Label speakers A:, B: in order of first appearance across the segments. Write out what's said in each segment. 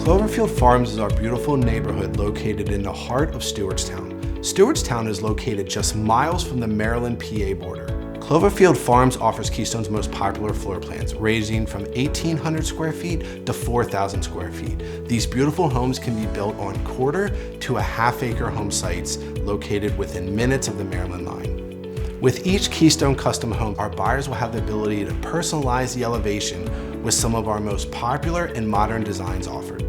A: Cloverfield Farms is our beautiful neighborhood located in the heart of Stewartstown. Stewartstown is located just miles from the Maryland-PA border. Cloverfield Farms offers Keystone's most popular floor plans, ranging from 1,800 square feet to 4,000 square feet. These beautiful homes can be built on quarter to a half-acre home sites located within minutes of the Maryland line. With each Keystone custom home, our buyers will have the ability to personalize the elevation with some of our most popular and modern designs offered.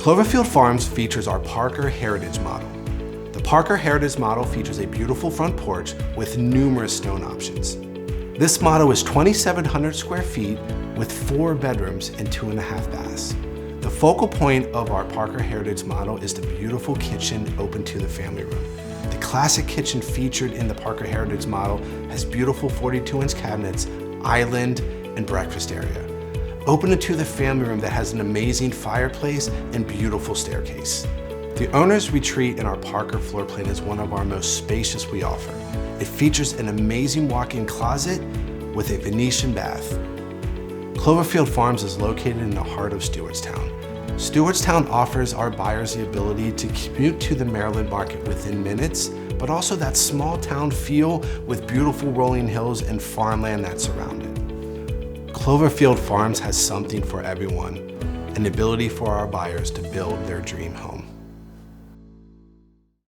A: Cloverfield Farms features our Parker Heritage model. The Parker Heritage model features a beautiful front porch with numerous stone options. This model is 2,700 square feet with 4 bedrooms and 2.5 baths. The focal point of our Parker Heritage model is the beautiful kitchen open to the family room. The classic kitchen featured in the Parker Heritage model has beautiful 42-inch cabinets, island, and breakfast area. Open into the family room that has an amazing fireplace and beautiful staircase. The owner's retreat in our Parker floor plan is one of our most spacious we offer. It features an amazing walk-in closet with a Venetian bath. Cloverfield Farms is located in the heart of Stewartstown. Stewartstown offers our buyers the ability to commute to the Maryland market within minutes, but also that small town feel with beautiful rolling hills and farmland that surround it. Cloverfield Farms has something for everyone, an ability for our buyers to build their dream home.